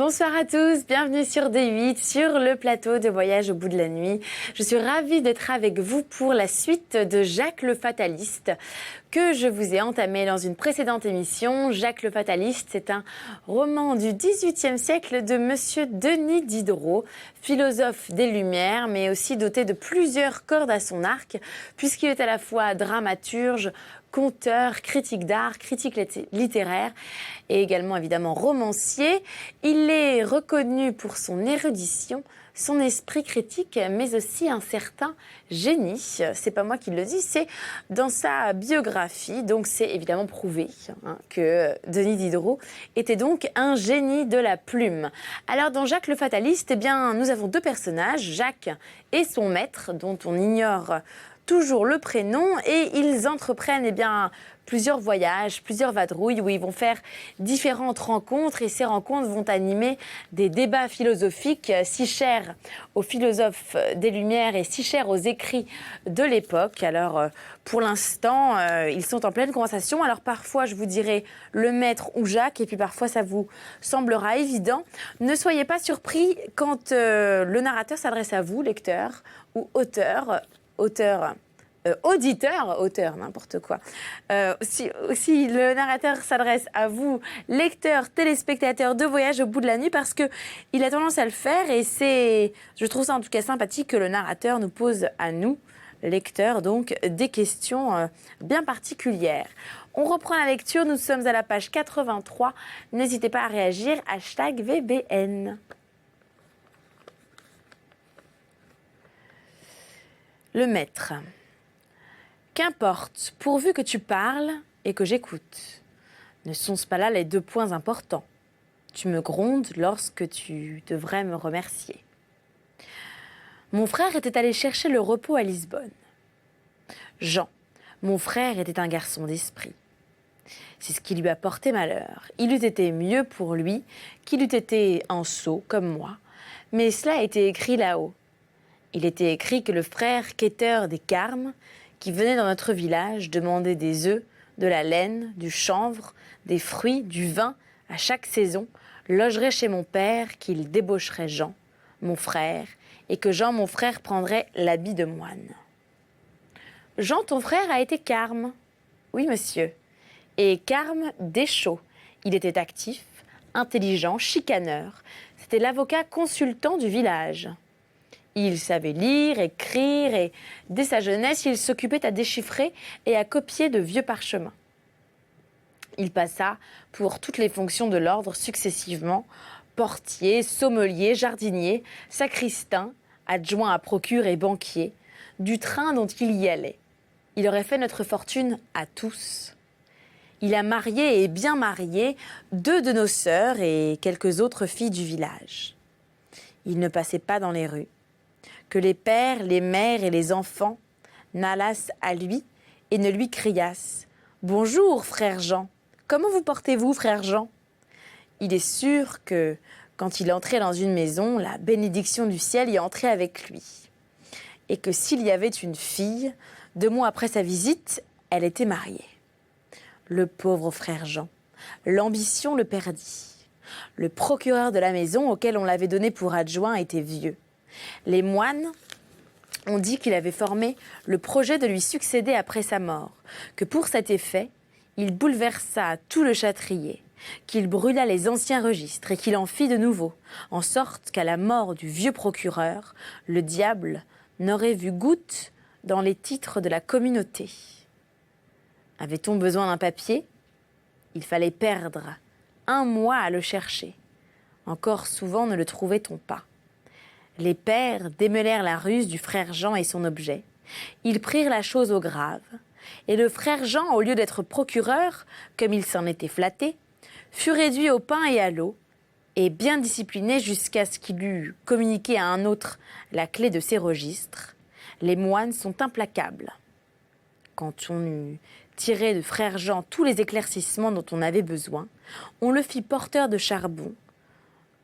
Bonsoir à tous, bienvenue sur D8, sur le plateau de Voyage au bout de la nuit. Je suis ravie d'être avec vous pour la suite de Jacques le Fataliste que je vous ai entamé dans une précédente émission. Jacques le Fataliste, c'est un roman du XVIIIe siècle de Monsieur Denis Diderot, philosophe des Lumières, mais aussi doté de plusieurs cordes à son arc, puisqu'il est à la fois dramaturge, conteur, critique d'art, critique littéraire et également évidemment romancier. Il est reconnu pour son érudition, son esprit critique, mais aussi un certain génie. C'est pas moi qui le dis, c'est dans sa biographie. Donc c'est évidemment prouvé que Denis Diderot était donc un génie de la plume. Alors dans Jacques le Fataliste, eh bien, nous avons deux personnages, Jacques et son maître, dont on ignore toujours le prénom, et ils entreprennent plusieurs voyages, plusieurs vadrouilles où ils vont faire différentes rencontres, et ces rencontres vont animer des débats philosophiques si chers aux philosophes des Lumières et si chers aux écrits de l'époque. Alors pour l'instant, ils sont en pleine conversation. Alors parfois je vous dirai le maître ou Jacques, et puis parfois ça vous semblera évident. Ne soyez pas surpris quand le narrateur s'adresse à vous, lecteur ou auteur, auditeur, n'importe quoi. Si le narrateur s'adresse à vous, lecteur, téléspectateur de Voyage au bout de la nuit, parce qu'il a tendance à le faire, et je trouve ça en tout cas sympathique que le narrateur nous pose à nous, lecteurs, donc des questions bien particulières. On reprend la lecture, nous sommes à la page 83. N'hésitez pas à réagir, #VBN. Le maître. Qu'importe, pourvu que tu parles et que j'écoute. Ne sont-ce pas là les deux points importants? Tu me grondes lorsque tu devrais me remercier. Mon frère était allé chercher le repos à Lisbonne. Jean, mon frère, était un garçon d'esprit. C'est ce qui lui a porté malheur. Il eût été mieux pour lui qu'il eût été un sot comme moi, mais cela a été écrit là-haut. Il était écrit que le frère quêteur des Carmes, qui venait dans notre village demander des œufs, de la laine, du chanvre, des fruits, du vin, à chaque saison, logerait chez mon père, qu'il débaucherait Jean, mon frère, et que Jean, mon frère, prendrait l'habit de moine. Jean, ton frère, a été Carme. Oui, monsieur. Et Carme Deschaux. Il était actif, intelligent, chicaneur. C'était l'avocat consultant du village. Il savait lire, écrire, et dès sa jeunesse, il s'occupait à déchiffrer et à copier de vieux parchemins. Il passa pour toutes les fonctions de l'ordre successivement: portier, sommelier, jardinier, sacristain, adjoint à procure et banquier, du train dont il y allait. Il aurait fait notre fortune à tous. Il a marié et bien marié 2 de nos sœurs et quelques autres filles du village. Il ne passait pas dans les rues que les pères, les mères et les enfants n'allassent à lui et ne lui criassent « Bonjour, frère Jean, comment vous portez-vous, frère Jean ?» Il est sûr que, quand il entrait dans une maison, la bénédiction du ciel y entrait avec lui. Et que s'il y avait une fille, 2 mois après sa visite, elle était mariée. Le pauvre frère Jean, l'ambition le perdit. Le procureur de la maison, auquel on l'avait donné pour adjoint, était vieux. Les moines ont dit qu'il avait formé le projet de lui succéder après sa mort, que pour cet effet, il bouleversa tout le châtrier, qu'il brûla les anciens registres et qu'il en fit de nouveaux, en sorte qu'à la mort du vieux procureur, le diable n'aurait vu goutte dans les titres de la communauté. Avait-on besoin d'un papier? Il fallait perdre 1 mois à le chercher. Encore souvent ne le trouvait-on pas. Les pères démêlèrent la ruse du frère Jean et son objet. Ils prirent la chose au grave. Et le frère Jean, au lieu d'être procureur, comme il s'en était flatté, fut réduit au pain et à l'eau, et bien discipliné jusqu'à ce qu'il eût communiqué à un autre la clé de ses registres. Les moines sont implacables. Quand on eut tiré de frère Jean tous les éclaircissements dont on avait besoin, on le fit porteur de charbon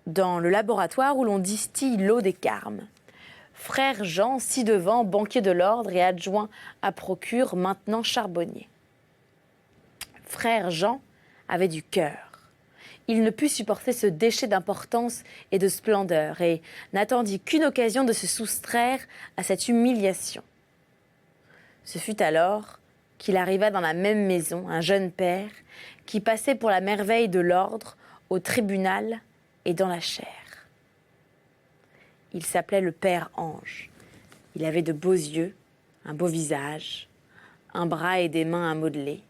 dans le laboratoire où l'on distille l'eau des Carmes. Frère Jean, ci-devant, banquier de l'ordre et adjoint à procure, maintenant charbonnier. Frère Jean avait du cœur. il ne put supporter ce déchet d'importance et de splendeur et n'attendit qu'une occasion de se soustraire à cette humiliation. Ce fut alors qu'il arriva dans la même maison un jeune père qui passait pour la merveille de l'ordre au tribunal et dans la chair. Il s'appelait le père Ange. Il avait de beaux yeux, un beau visage, un bras et des mains à modeler.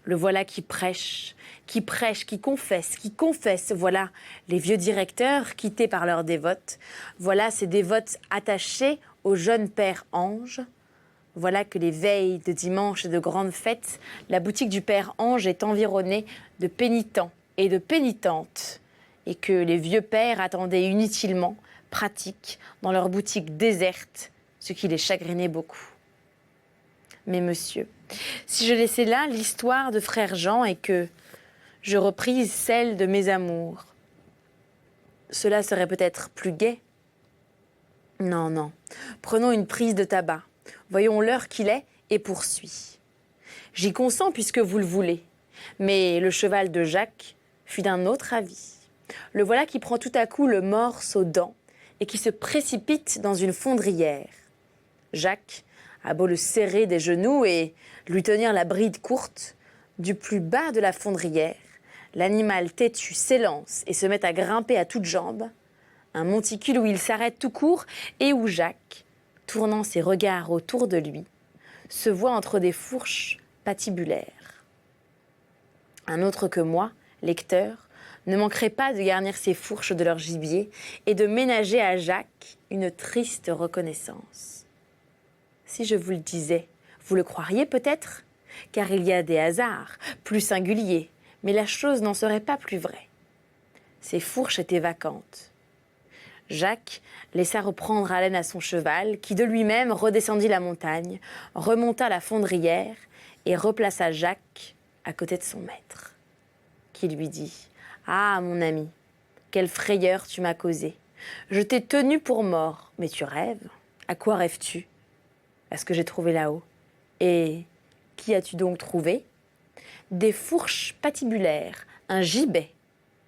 Le voilà qui prêche, qui confesse. Voilà les vieux directeurs quittés par leurs dévotes. Voilà ces dévotes attachés au jeune père Ange. Voilà que les veilles de dimanche et de grandes fêtes, la boutique du père Ange est environnée de pénitents et de pénitentes, et que les vieux pères attendaient inutilement, pratiques, dans leur boutique déserte, ce qui les chagrinait beaucoup. Mais monsieur, si je laissais là l'histoire de frère Jean et que je reprise celle de mes amours, cela serait peut-être plus gai. Non, non, prenons une prise de tabac, voyons l'heure qu'il est et poursuis. J'y consens puisque vous le voulez, mais le cheval de Jacques fut d'un autre avis. Le voilà qui prend tout à coup le morse aux dents et qui se précipite dans une fondrière. Jacques a beau le serrer des genoux et lui tenir la bride courte, du plus bas de la fondrière, l'animal têtu s'élance et se met à grimper à toutes jambes, un monticule où il s'arrête tout court et où Jacques, tournant ses regards autour de lui, se voit entre des fourches patibulaires. Un autre que moi, lecteur, ne manquerait pas de garnir ces fourches de leur gibier et de ménager à Jacques une triste reconnaissance. Si je vous le disais, vous le croiriez peut-être, car il y a des hasards plus singuliers, mais la chose n'en serait pas plus vraie. Ces fourches étaient vacantes. Jacques laissa reprendre haleine à son cheval, qui de lui-même redescendit la montagne, remonta la fondrière et replaça Jacques à côté de son maître, qui lui dit « Ah, mon ami, quelle frayeur tu m'as causée. Je t'ai tenu pour mort, mais tu rêves. À quoi rêves-tu ? À ce que j'ai trouvé là-haut. Et qui as-tu donc trouvé ? Des fourches patibulaires, un gibet.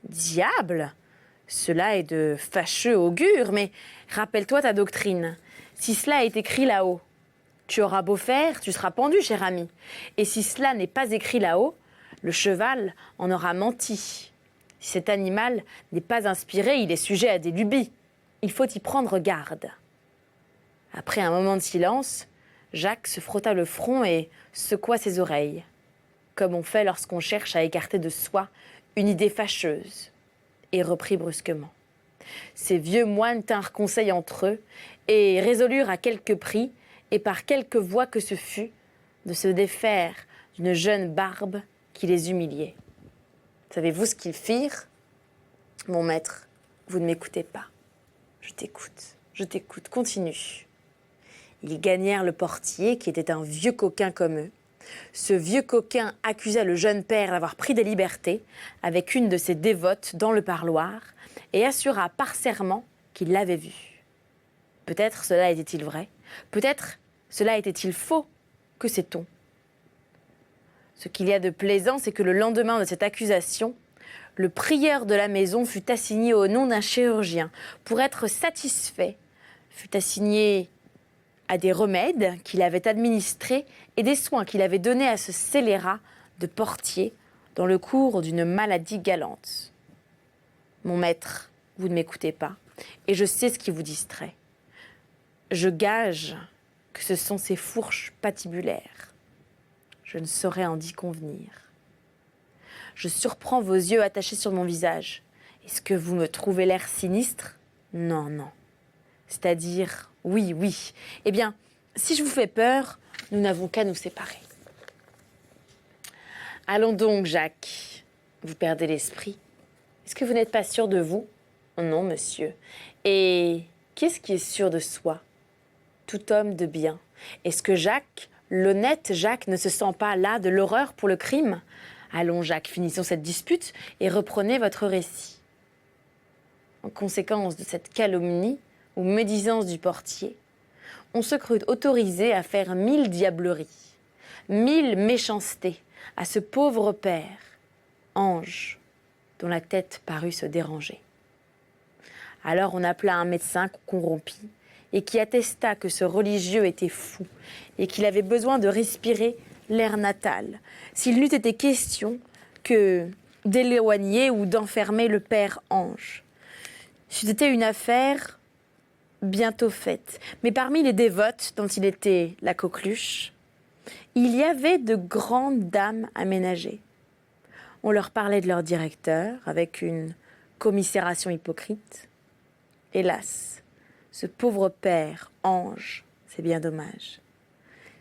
Diable ! Cela est de fâcheux augure, mais rappelle-toi ta doctrine. Si cela est écrit là-haut, tu auras beau faire, tu seras pendu, cher ami. Et si cela n'est pas écrit là-haut, le cheval en aura menti. Si cet animal n'est pas inspiré, il est sujet à des lubies. Il faut y prendre garde. » Après un moment de silence, Jacques se frotta le front et secoua ses oreilles, comme on fait lorsqu'on cherche à écarter de soi une idée fâcheuse, et reprit brusquement. Ces vieux moines tinrent conseil entre eux et résolurent à quelque prix, et par quelque voie que ce fût, de se défaire d'une jeune barbe qui les humiliait. Savez-vous ce qu'ils firent ? Mon maître, vous ne m'écoutez pas. Je t'écoute, continue. Ils gagnèrent le portier, qui était un vieux coquin comme eux. Ce vieux coquin accusa le jeune père d'avoir pris des libertés avec une de ses dévotes dans le parloir et assura par serment qu'il l'avait vu. Peut-être cela était-il vrai, peut-être cela était-il faux, que sait-on ? Ce qu'il y a de plaisant, c'est que le lendemain de cette accusation, le prieur de la maison fut assigné au nom d'un chirurgien. Pour être satisfait, fut assigné à des remèdes qu'il avait administrés et des soins qu'il avait donnés à ce scélérat de portier dans le cours d'une maladie galante. Mon maître, vous ne m'écoutez pas, et je sais ce qui vous distrait. Je gage que ce sont ces fourches patibulaires. Je ne saurais en d'y convenir. Je surprends vos yeux attachés sur mon visage. Est-ce que vous me trouvez l'air sinistre ? Non, non. C'est-à-dire, oui. Eh bien, si je vous fais peur, nous n'avons qu'à nous séparer. Allons donc, Jacques. Vous perdez l'esprit. Est-ce que vous n'êtes pas sûr de vous ? Non, monsieur. Et qu'est-ce qui est sûr de soi ? Tout homme de bien. Est-ce que Jacques, l'honnête Jacques, ne se sent pas là de l'horreur pour le crime ? Allons, Jacques, finissons cette dispute et reprenez votre récit. En conséquence de cette calomnie ou médisance du portier, on se crut autorisé à faire 1000 diableries, 1000 méchancetés à ce pauvre père, Ange. dont la tête parut se déranger. Alors on appela un médecin qu'on rompit et qui attesta que ce religieux était fou et qu'il avait besoin de respirer l'air natal, s'il n'eût été question que d'éloigner ou d'enfermer le père Ange. C'était une affaire bientôt faite, mais parmi les dévotes dont il était la coqueluche, il y avait de grandes dames aménagées. On leur parlait de leur directeur avec une commisération hypocrite. Hélas, ce pauvre père, Ange, c'est bien dommage.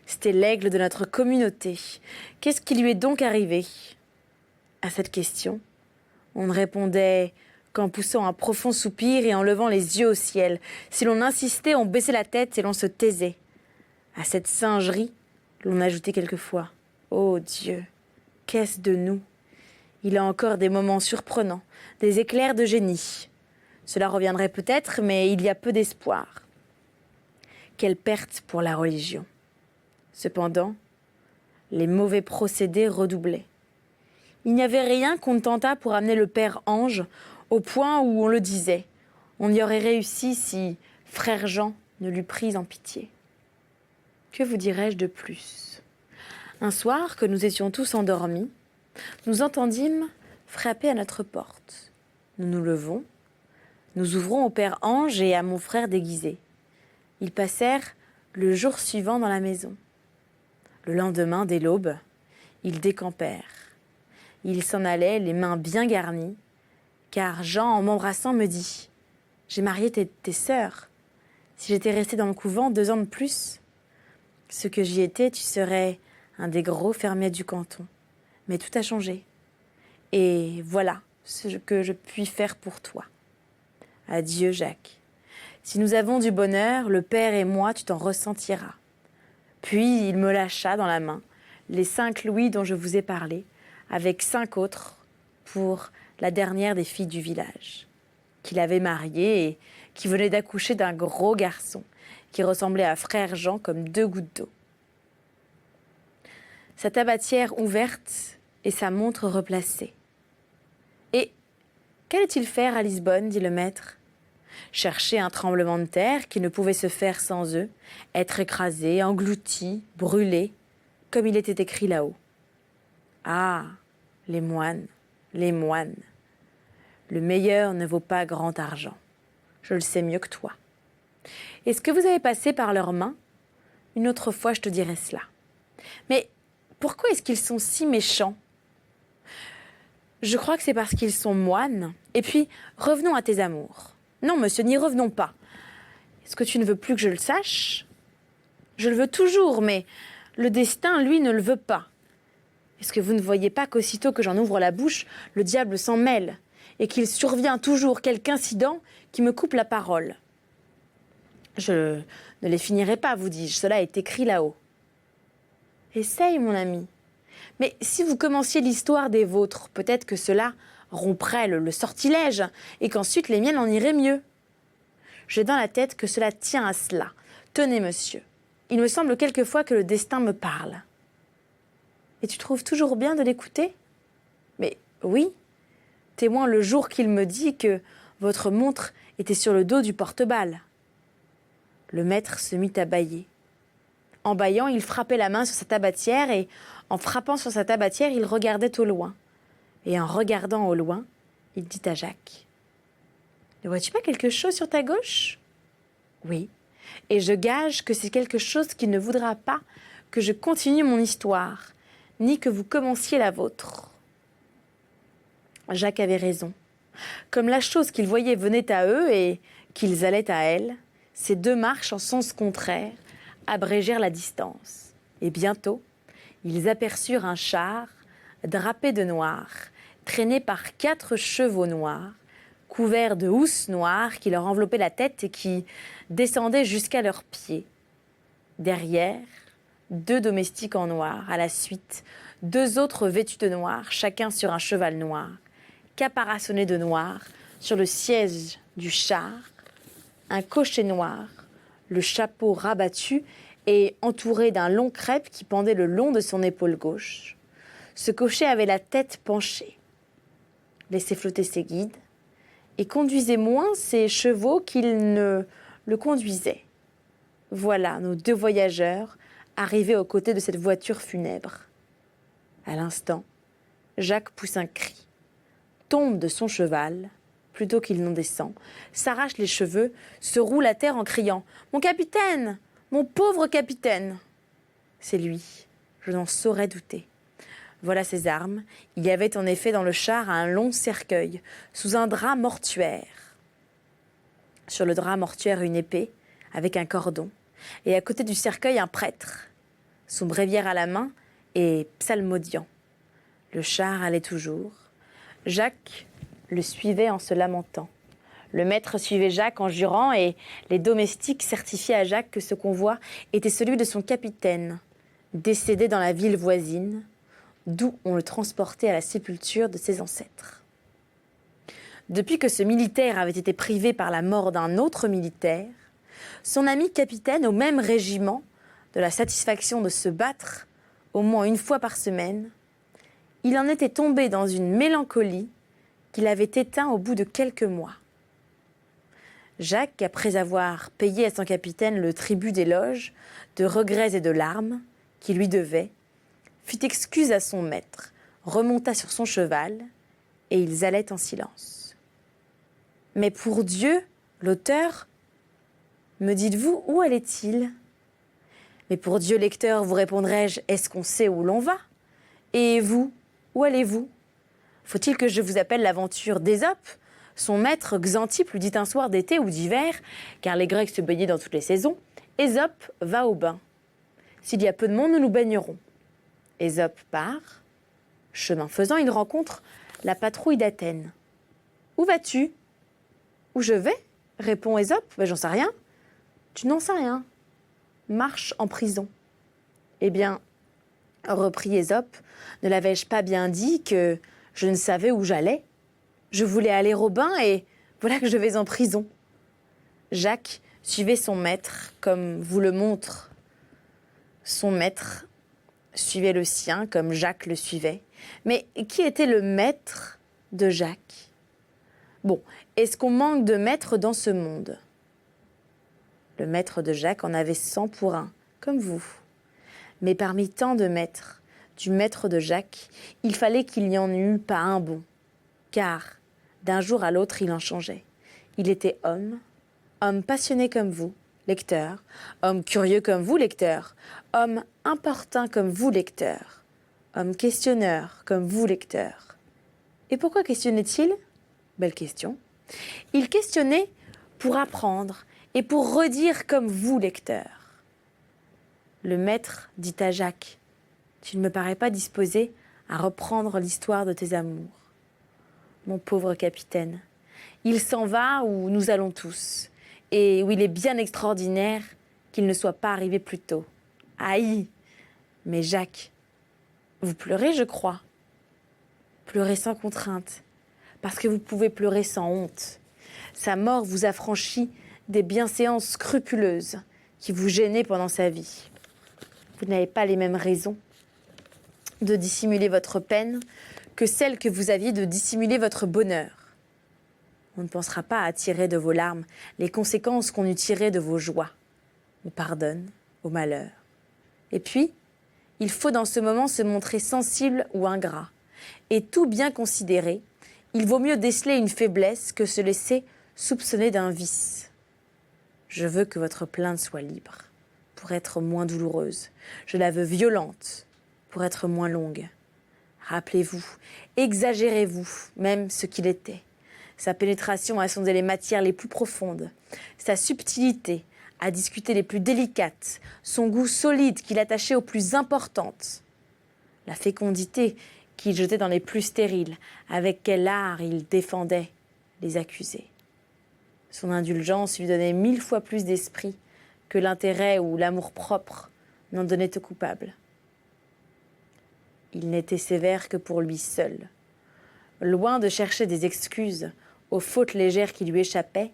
C'était l'aigle de notre communauté. Qu'est-ce qui lui est donc arrivé ? À cette question, on ne répondait qu'en poussant un profond soupir et en levant les yeux au ciel. Si l'on insistait, on baissait la tête et l'on se taisait. À cette singerie, l'on ajoutait quelquefois « Ô Dieu, qu'est-ce de nous ?» Il a encore des moments surprenants, des éclairs de génie. Cela reviendrait peut-être, mais il y a peu d'espoir. Quelle perte pour la religion. Cependant, les mauvais procédés redoublaient. Il n'y avait rien qu'on ne tentât pour amener le père Ange au point où on le disait. On y aurait réussi si frère Jean ne l'eût pris en pitié. Que vous dirais-je de plus ? Un soir, que nous étions tous endormis, nous entendîmes frapper à notre porte. Nous nous levons, nous ouvrons au père Ange et à mon frère déguisé. Ils passèrent le jour suivant dans la maison. Le lendemain, dès l'aube, ils décampèrent. Ils s'en allaient, les mains bien garnies, car Jean, en m'embrassant, me dit « J'ai marié tes sœurs. Si j'étais resté dans le couvent 2 ans de plus, ce que j'y étais, tu serais un des gros fermiers du canton. Mais tout a changé. Et voilà ce que je puis faire pour toi. Adieu, Jacques. Si nous avons du bonheur, le père et moi, tu t'en ressentiras. » Puis il me lâcha dans la main les 5 louis dont je vous ai parlé, avec 5 autres pour la dernière des filles du village, qu'il avait mariée et qui venait d'accoucher d'un gros garçon, qui ressemblait à frère Jean comme 2 gouttes d'eau. Sa tabatière ouverte et sa montre replacée. « Et qu'allait-il faire à Lisbonne ?» dit le maître. « Chercher un tremblement de terre qui ne pouvait se faire sans eux, être écrasé, englouti, brûlé, comme il était écrit là-haut. Ah, les moines, les moines. Le meilleur ne vaut pas grand argent. Je le sais mieux que toi. Est-ce que vous avez passé par leurs mains ? Une autre fois, je te dirai cela. Mais pourquoi est-ce qu'ils sont si méchants ? Je crois que c'est parce qu'ils sont moines. Et puis, revenons à tes amours. Non, monsieur, n'y revenons pas. Est-ce que tu ne veux plus que je le sache ? Je le veux toujours, mais le destin, lui, ne le veut pas. Est-ce que vous ne voyez pas qu'aussitôt que j'en ouvre la bouche, le diable s'en mêle et qu'il survient toujours quelque incident qui me coupe la parole ? Je ne les finirai pas, vous dis-je, cela est écrit là-haut. Essaye, mon ami. Mais si vous commenciez l'histoire des vôtres, peut-être que cela romprait le sortilège et qu'ensuite les miennes en iraient mieux. J'ai dans la tête que cela tient à cela. Tenez, monsieur, il me semble quelquefois que le destin me parle. Et tu trouves toujours bien de l'écouter ? Mais oui, témoin le jour qu'il me dit que votre montre était sur le dos du porte-balle. Le maître se mit à bâiller. En bâillant, il frappait la main sur sa tabatière et, en frappant sur sa tabatière, il regardait au loin. Et en regardant au loin, il dit à Jacques : « Ne vois-tu pas quelque chose sur ta gauche ? » ?»« Oui, et je gage que c'est quelque chose qui ne voudra pas que je continue mon histoire, ni que vous commenciez la vôtre. » Jacques avait raison. Comme la chose qu'ils voyaient venait à eux et qu'ils allaient à elle, ces 2 marches en sens contraire abrégèrent la distance. Et bientôt, ils aperçurent un char drapé de noir, traîné par 4 chevaux noirs, couverts de housses noires qui leur enveloppaient la tête et qui descendaient jusqu'à leurs pieds. Derrière, 2 domestiques en noir, à la suite, 2 autres vêtus de noir, chacun sur un cheval noir, caparaçonnés de noir, sur le siège du char, un cocher noir, le chapeau rabattu et entouré d'un long crêpe qui pendait le long de son épaule gauche. Ce cocher avait la tête penchée. laissait flotter ses guides et conduisait moins ses chevaux qu'il ne le conduisait. Voilà nos deux voyageurs arrivés aux côtés de cette voiture funèbre. À l'instant, Jacques pousse un cri, tombe de son cheval, plutôt qu'il n'en descend, s'arrache les cheveux, se roule à terre en criant « Mon capitaine! Mon pauvre capitaine !» C'est lui, je n'en saurais douter. Voilà ses armes. Il y avait en effet dans le char un long cercueil, sous un drap mortuaire. Sur le drap mortuaire, une épée, avec un cordon, et à côté du cercueil, un prêtre, son bréviaire à la main et psalmodiant. Le char allait toujours. Jacques le suivait en se lamentant. Le maître suivait Jacques en jurant et les domestiques certifiaient à Jacques que ce convoi était celui de son capitaine, décédé dans la ville voisine, d'où on le transportait à la sépulture de ses ancêtres. Depuis que ce militaire avait été privé par la mort d'un autre militaire, son ami capitaine au même régiment, de la satisfaction de se battre au moins une fois par semaine, il en était tombé dans une mélancolie qu'il avait éteint au bout de quelques mois. Jacques, après avoir payé à son capitaine le tribut d'éloges, de regrets et de larmes qu'il lui devait, fit excuse à son maître, remonta sur son cheval, et ils allaient en silence. Mais pour Dieu, l'auteur, me dites-vous, où allait-il ? Mais pour Dieu, lecteur, vous répondrai-je, est-ce qu'on sait où l'on va ? Et vous, où allez-vous ? Faut-il que je vous appelle l'aventure d'Ésope ? Son maître, Xanthippe, lui dit un soir d'été ou d'hiver, car les Grecs se baignaient dans toutes les saisons, Ésope va au bain. S'il y a peu de monde, nous nous baignerons. Ésope part. Chemin faisant, il rencontre la patrouille d'Athènes. Où vas-tu ? Où je vais ? Répond Ésope. J'en sais rien. Tu n'en sais rien. Marche en prison. Eh bien, reprit Ésope, ne l'avais-je pas bien dit que je ne savais où j'allais ? Je voulais aller au bain et voilà que je vais en prison. Jacques suivait son maître comme vous le montre. Son maître suivait le sien comme Jacques le suivait. Mais qui était le maître de Jacques ? Bon, est-ce qu'on manque de maîtres dans ce monde ? Le maître de Jacques en avait 100 pour 1, comme vous. Mais parmi tant de maîtres, du maître de Jacques, il fallait qu'il n'y en eût pas un bon. Car d'un jour à l'autre, il en changeait. Il était homme passionné comme vous, lecteur, homme curieux comme vous, lecteur, homme importun comme vous, lecteur, homme questionneur comme vous, lecteur. Et pourquoi questionnait-il ? Belle question. Il questionnait pour apprendre et pour redire comme vous, lecteur. Le maître dit à Jacques, « Tu ne me parais pas disposé à reprendre l'histoire de tes amours. Mon pauvre capitaine, il s'en va où nous allons tous, et où il est bien extraordinaire qu'il ne soit pas arrivé plus tôt. Aïe ! Mais Jacques, vous pleurez, je crois. Pleurez sans contrainte, parce que vous pouvez pleurer sans honte. Sa mort vous a franchi des bienséances scrupuleuses qui vous gênaient pendant sa vie. Vous n'avez pas les mêmes raisons de dissimuler votre peine que celles que vous aviez de dissimuler votre bonheur. On ne pensera pas à tirer de vos larmes les conséquences qu'on eût tirées de vos joies. On pardonne au malheur. Et puis, il faut dans ce moment se montrer sensible ou ingrat. Et tout bien considéré, il vaut mieux déceler une faiblesse que se laisser soupçonner d'un vice. Je veux que votre plainte soit libre, pour être moins douloureuse. Je la veux violente, pour être moins longue. Rappelez-vous, exagérez-vous, même ce qu'il était. Sa pénétration a sondé les matières les plus profondes, sa subtilité à discuter les plus délicates, son goût solide qu'il attachait aux plus importantes, la fécondité qu'il jetait dans les plus stériles, avec quel art il défendait les accusés. Son indulgence lui donnait 1000 fois plus d'esprit que l'intérêt ou l'amour-propre n'en donnaient aux coupables. Il n'était sévère que pour lui seul. Loin de chercher des excuses aux fautes légères qui lui échappaient,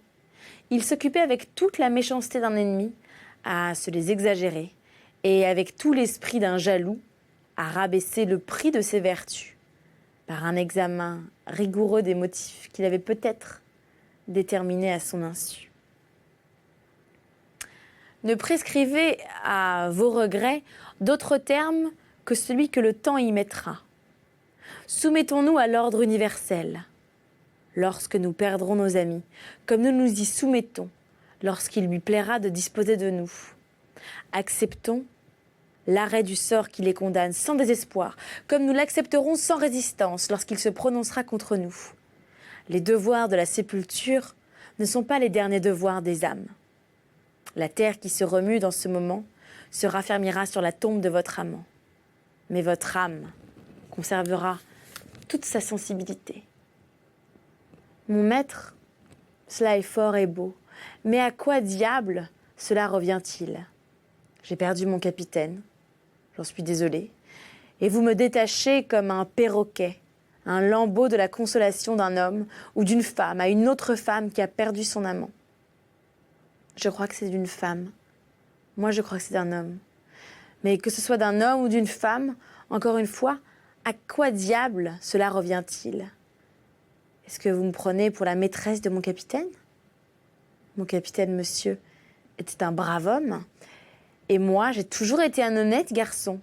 il s'occupait avec toute la méchanceté d'un ennemi à se les exagérer et avec tout l'esprit d'un jaloux à rabaisser le prix de ses vertus. par un examen rigoureux des motifs qu'il avait peut-être déterminés à son insu. Ne prescrivez à vos regrets d'autres termes que celui que le temps y mettra. Soumettons-nous à l'ordre universel lorsque nous perdrons nos amis, comme nous nous y soumettons lorsqu'il lui plaira de disposer de nous. Acceptons l'arrêt du sort qui les condamne sans désespoir, comme nous l'accepterons sans résistance lorsqu'il se prononcera contre nous. Les devoirs de la sépulture ne sont pas les derniers devoirs des âmes. La terre qui se remue dans ce moment se raffermira sur la tombe de votre amant. Mais votre âme conservera toute sa sensibilité. Mon maître, cela est fort et beau, mais à quoi diable cela revient-il ? J'ai perdu mon capitaine, j'en suis désolée, et vous me détachez comme un perroquet, un lambeau de la consolation d'un homme ou d'une femme à une autre femme qui a perdu son amant. Je crois que c'est d'une femme. Moi, je crois que c'est d'un homme. Mais que ce soit d'un homme ou d'une femme, encore une fois, à quoi diable cela revient-il ? Est-ce que vous me prenez pour la maîtresse de mon capitaine ? Mon capitaine, monsieur, était un brave homme. Et moi, j'ai toujours été un honnête garçon.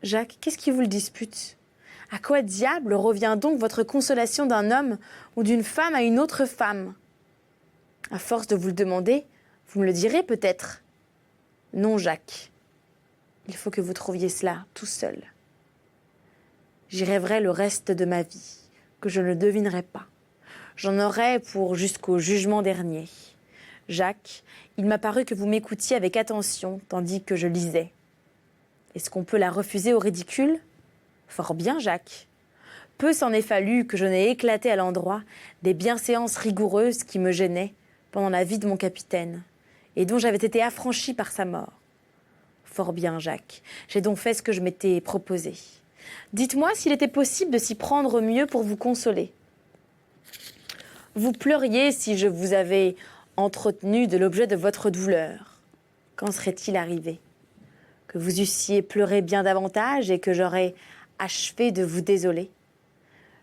Jacques, qu'est-ce qui vous le dispute ? À quoi diable revient donc votre consolation d'un homme ou d'une femme à une autre femme ? À force de vous le demander, vous me le direz peut-être. Non, Jacques. Il faut que vous trouviez cela tout seul. J'y rêverai le reste de ma vie, que je ne devinerai pas. J'en aurai pour jusqu'au jugement dernier. Jacques, il m'a paru que vous m'écoutiez avec attention, tandis que je lisais. Est-ce qu'on peut la refuser au ridicule ? Fort bien, Jacques. Peu s'en est fallu que je n'ai éclaté à l'endroit des bienséances rigoureuses qui me gênaient pendant la vie de mon capitaine, et dont j'avais été affranchi par sa mort. Fort bien, Jacques, j'ai donc fait ce que je m'étais proposé. Dites-moi s'il était possible de s'y prendre mieux pour vous consoler. Vous pleuriez si je vous avais entretenu de l'objet de votre douleur. Qu'en serait-il arrivé ? Que vous eussiez pleuré bien davantage et que j'aurais achevé de vous désoler.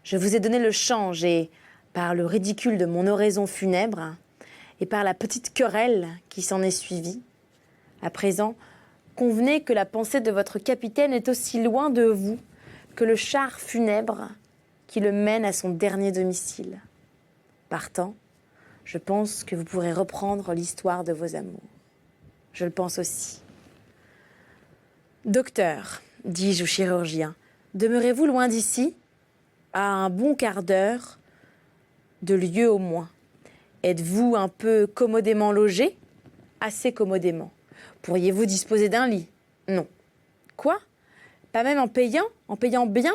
Je vous ai donné le change et, par le ridicule de mon oraison funèbre, et par la petite querelle qui s'en est suivie, à présent, convenez que la pensée de votre capitaine est aussi loin de vous que le char funèbre qui le mène à son dernier domicile. Partant, je pense que vous pourrez reprendre l'histoire de vos amours. Je le pense aussi. Docteur, dis-je au chirurgien, demeurez-vous loin d'ici ? À un bon quart d'heure de lieu au moins. Êtes-vous un peu commodément logé ? Assez commodément. Pourriez-vous disposer d'un lit ? Non. Quoi ? Pas même en payant ? En payant bien ?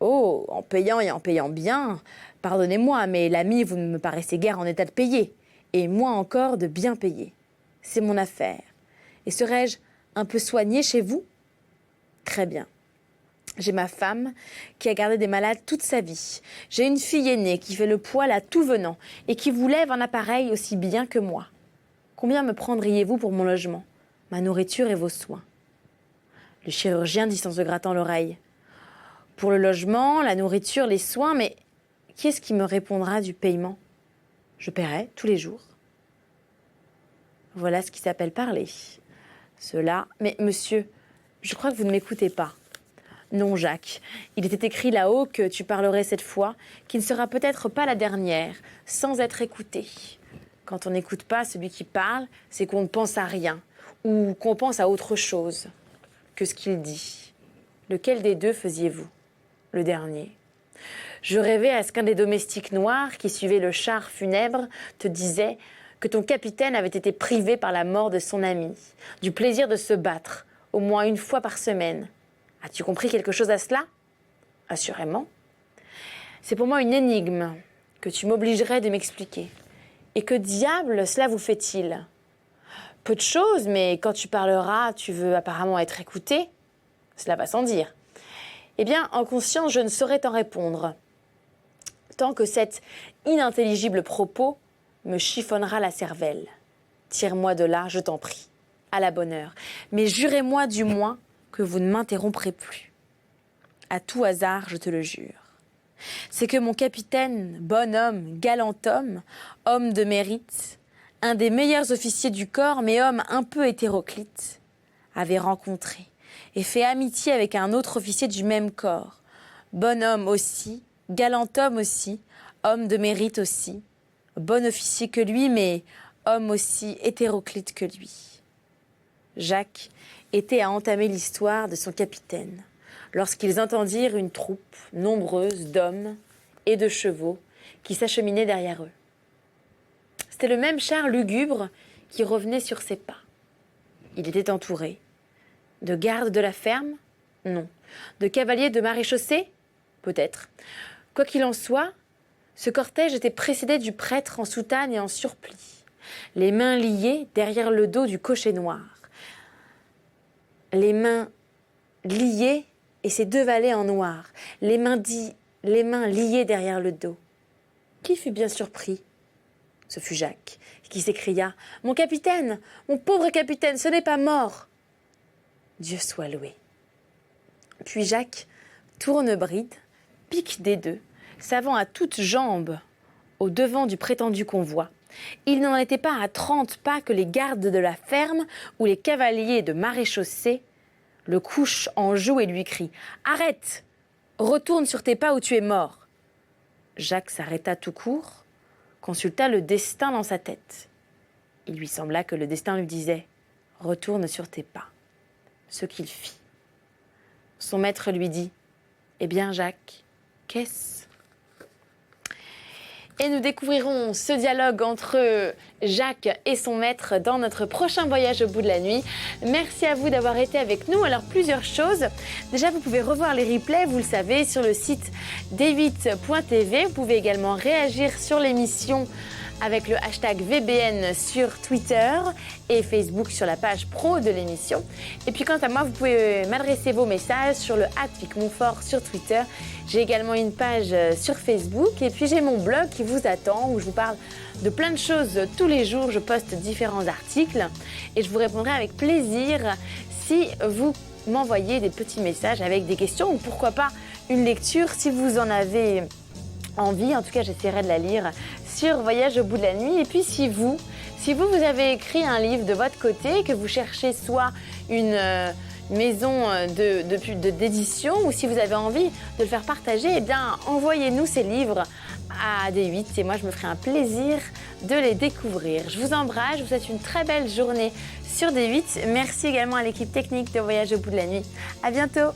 Oh, en payant et en payant bien. Pardonnez-moi, mais l'ami, vous ne me paraissez guère en état de payer. Et moins encore de bien payer. C'est mon affaire. Et serais-je un peu soigné chez vous ? Très bien. J'ai ma femme qui a gardé des malades toute sa vie. J'ai une fille aînée qui fait le poil à tout venant et qui vous lève un appareil aussi bien que moi. Combien me prendriez-vous pour mon logement, ma nourriture et vos soins ? Le chirurgien dit en se grattant l'oreille. Pour le logement, la nourriture, les soins, mais qui est-ce qui me répondra du paiement ? Je paierai tous les jours. Voilà ce qui s'appelle parler. Cela, mais monsieur, je crois que vous ne m'écoutez pas. Non, Jacques, il était écrit là-haut que tu parlerais cette fois, qui ne sera peut-être pas la dernière, sans être écouté. Quand on n'écoute pas celui qui parle, c'est qu'on ne pense à rien, ou qu'on pense à autre chose que ce qu'il dit. Lequel des deux faisiez-vous ? Le dernier. Je rêvais à ce qu'un des domestiques noirs qui suivait le char funèbre te disait que ton capitaine avait été privé par la mort de son ami, du plaisir de se battre, au moins une fois par semaine. As-tu compris quelque chose à cela ? Assurément. C'est pour moi une énigme que tu m'obligerais de m'expliquer. Et que diable cela vous fait-il ? Peu de choses, mais quand tu parleras, tu veux apparemment être écouté. Cela va sans dire. Eh bien, en conscience, je ne saurais t'en répondre. Tant que cet inintelligible propos me chiffonnera la cervelle. Tire-moi de là, je t'en prie. À la bonne heure. Mais jurez-moi du moins que vous ne m'interromprez plus. À tout hasard, je te le jure. C'est que mon capitaine, bon homme, galant homme de mérite, un des meilleurs officiers du corps, mais homme un peu hétéroclite, avait rencontré et fait amitié avec un autre officier du même corps, bon homme aussi, galant homme aussi, homme de mérite aussi, bon officier que lui, mais homme aussi hétéroclite que lui. Jacques était à entamer l'histoire de son capitaine, lorsqu'ils entendirent une troupe nombreuse d'hommes et de chevaux qui s'acheminaient derrière eux. C'était le même char lugubre qui revenait sur ses pas. Il était entouré de gardes de la ferme? Non. De cavaliers de maréchaussée? Peut-être. Quoi qu'il en soit, ce cortège était précédé du prêtre en soutane et en surplis, les mains liées derrière le dos du cocher noir. Les mains liées et ses deux valets en noir, les mains liées derrière le dos. Qui fut bien surpris? Ce fut Jacques, qui s'écria « Mon capitaine, mon pauvre capitaine, ce n'est pas mort !» Dieu soit loué. Puis Jacques tourne bride, pique des deux, s'avant à toutes jambes au devant du prétendu convoi. Il n'en était pas à 30 pas que les gardes de la ferme ou les cavaliers de maréchaussée le couchent en joue et lui crient « Arrête! Retourne sur tes pas ou tu es mort !» Jacques s'arrêta tout court, consulta le destin dans sa tête. Il lui sembla que le destin lui disait « Retourne sur tes pas », ce qu'il fit. Son maître lui dit « Eh bien Jacques, qu'est-ce ?» Et nous découvrirons ce dialogue entre Jacques et son maître dans notre prochain voyage au bout de la nuit. Merci à vous d'avoir été avec nous. Alors, plusieurs choses. Déjà, vous pouvez revoir les replays, vous le savez, sur le site d8.tv. Vous pouvez également réagir sur l'émission avec le hashtag VBN sur Twitter et Facebook sur la page pro de l'émission. Et puis quant à moi, vous pouvez m'adresser vos messages sur le @vicmonfort sur Twitter. J'ai également une page sur Facebook et puis j'ai mon blog qui vous attend où je vous parle de plein de choses tous les jours. Je poste différents articles et je vous répondrai avec plaisir si vous m'envoyez des petits messages avec des questions ou pourquoi pas une lecture si vous en avez envie. En tout cas, j'essaierai de la lire sur Voyage au bout de la nuit. Et puis si vous avez écrit un livre de votre côté, que vous cherchez soit une maison d'édition ou si vous avez envie de le faire partager, eh bien envoyez-nous ces livres à D8 et moi je me ferai un plaisir de les découvrir. Je vous embrasse, je vous souhaite une très belle journée sur D8. Merci également à l'équipe technique de Voyage au bout de la nuit. À bientôt.